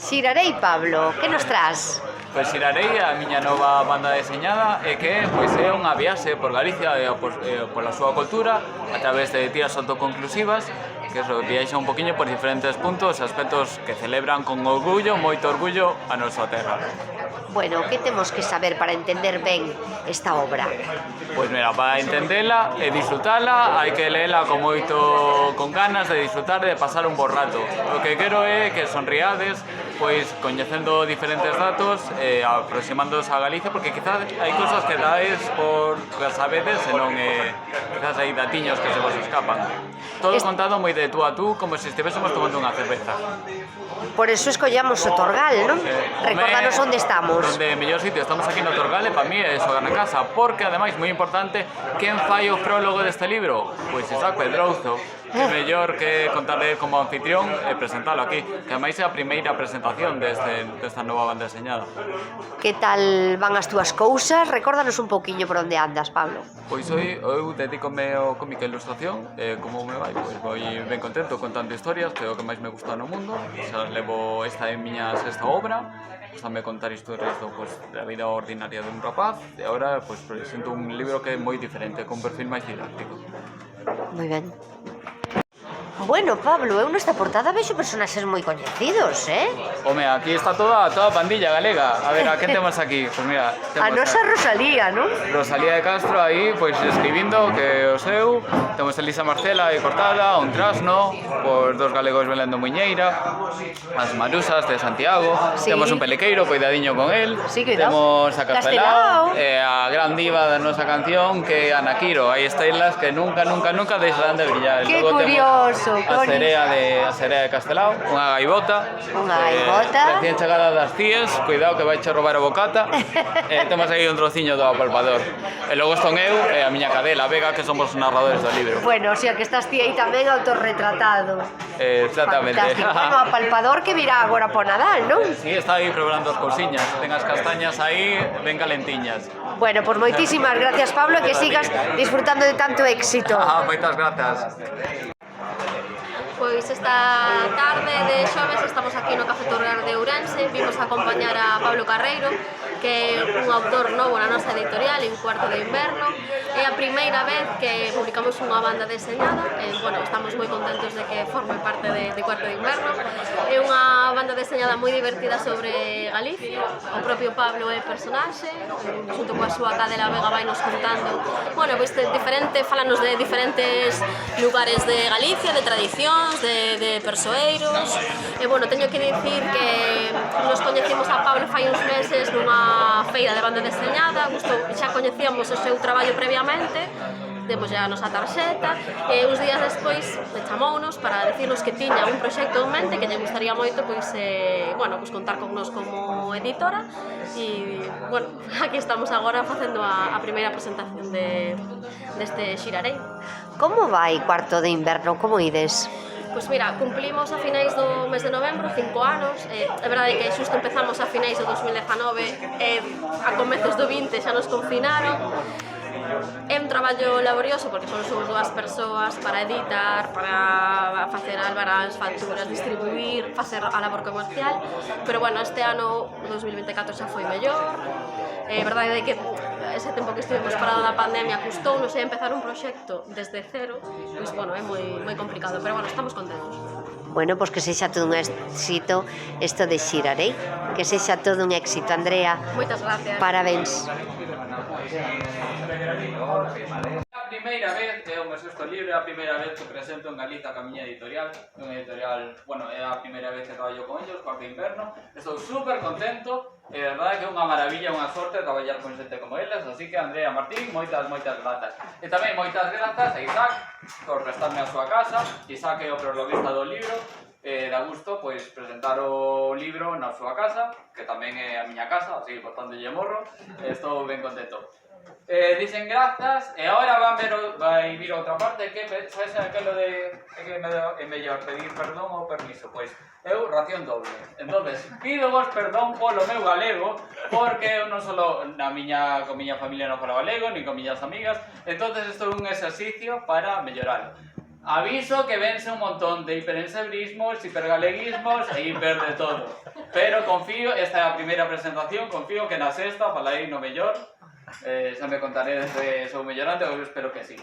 Xirarei, Pablo, que nos tras? Pois Xirarei, a miña nova banda deseñada, e que é unha viaxe por Galicia e pola súa cultura a través de tiras autoconclusivas que viaxa un poquinho por diferentes puntos e aspectos que celebran con orgullo, moito orgullo, a nosa terra. Bueno, que temos que saber para entender ben esta obra? Pois mira, para entendela e disfrutala hai que leela con ganas de disfrutar e de pasar un bo rato. O que quero é que sonriades, pois coñecendo diferentes datos e aproximándoos a Galicia, porque quizás hai cousas que dades por que sabedes e non quizás hai datiños que se vos escapan. Todo contado moi de tú a tú, como se estivésemos tomando unha cerveza. Por eso escollamos o Torgal, non? Recordanos onde estamos. Onde mellor sitio, estamos aquí no Torgal e para mí é xogar na casa, porque ademais, moi importante, quen fai o prólogo deste libro? Pois Isaac Pedrouzo, que mellor que contarle como anfitrión e presentalo aquí, que ademais é a primeira presentación desta nova banda deseñada. Que tal van as túas cousas? Recórdanos un pouquiño por onde andas, Pablo. Pois eu dedícome ao cómic e ilustración, e como me vai? Pois vou ben contento contando historias, que é o que máis me gusta no mundo. Xa levo esta é miña sexta obra, gustame contar historias da vida ordinaria dun rapaz, e agora presento un libro que é moi diferente, con perfil máis didáctico. Moi ben. Bueno, Pablo, eu nesta portada vexo personaxes moi coñecidos, Home, aquí está toda a pandilla galega. A ver, a que temos aquí? Pois mira, a nosa Rosalía, non? Rosalía de Castro aí, pois escribindo, que o seu. Temos Elisa Marcela aí cortada, un trasno, por dos galegos velando muiñeira, as Marusas de Santiago, sí. Temos un pelequeiro, coidadiño con el, sí, temos a Castelao, e a gran diva da nosa canción, que é Ana Quiro. Hai estrelas que nunca deixarán de brillar. Que curioso. A serea de Castelao, unha gaivota. Recién chegada das cíes, cuidado que vai che roubar a bocata. Temos aí un trociño do apalpador. E logo estou eu e a miña cadela, Vega, que somos narradores do libro. Bueno, o sea que estás ti aí tamén autorretratado. Exactamente. Fantástico. Bueno, o apalpador que virá agora por Nadal, non? Sí, está aí probando as cousiñas. Ten as castañas aí ben calentiñas. Bueno, pues moitísimas gracias, Pablo, e que sigas disfrutando de tanto éxito. Moitas grazas. Pois esta tarde de xoves estamos aquí no Café Torgar de Ourense. Vimos a acompañar a Pablo Carreiro, que é un autor novo na nosa editorial, en Cuarto de Inverno. É a primeira vez que publicamos unha banda deseñada. Bueno, estamos moi contentos de que forme parte de Cuarto de Inverno. É unha banda deseñada moi divertida sobre Galicia. O propio Pablo é personaxe, junto coa súa cadela Vega vai nos contando, bueno, pois falanos de diferentes lugares de Galicia, de tradicións, de persoeiros. E bueno, teño que dicir que nos coñecimos a Pablo fai uns meses nunha feira de banda deseñada. Xa coñecíamos o seu traballo previamente, demos a nosa tarxeta, e uns días despois chamounos para decirnos que tiña un proxecto en mente que lle gustaría moito contar con nos como editora. E bueno, aquí estamos agora facendo a primeira presentación deste Xirarei. Como vai Cuarto de Inverno? Como ides? Pois mira, cumplimos a finais do mes de novembro 5 anos. É verdade que xusto empezamos a finais do 2019 e a comezos do 20 xa nos confinaron. É un traballo laborioso porque somos dúas persoas para editar, para facer albarás, facturas, distribuir, facer a labor comercial. Pero bueno, este ano 2024 xa foi mellor. É verdade que ese tempo que estivemos parado da pandemia custounos empezar un proxecto desde cero, pois bueno, é moi complicado, pero bueno, estamos contentos. Bueno, pois que sexa todo un éxito isto de Xirarei, que sexa todo un éxito, Andrea. Moitas gracias. Parabéns. A primeira vez, é o meu sexto libro, é a primeira vez que presento en Galiza a miña editorial. Unha editorial, bueno, é a primeira vez que traballo con ellos, Cuarto de Inverno. Estou super contento, é verdade que é unha maravilla, unha sorte traballar con xente como eles, así que Andrea Martín, moitas grazas. E tamén moitas grazas a Isaac por prestarme a súa casa. Isaac é o prologuista do libro, dá gusto presentar o libro na súa casa, que tamén é a miña casa, así botándolle morro. Estou ben contento. Dicen grazas, e agora vai vir outra parte, que sabes aquilo de que é mellor pedir perdón ou permiso? Pois eu ración doble. Entonces, pido vos perdón polo meu galego, porque eu non solo con miña familia non falo galego, ni con miñas amigas. Entonces isto é un exercicio para melloralo. Aviso que vense un montón de hiperensebrismos, hipergaleguismos e hiper de todo. Pero confío, esta é a primeira presentación, confío que na sexta falarei no mellor. Xa me contaré desde sou mellorante, eu espero que sí.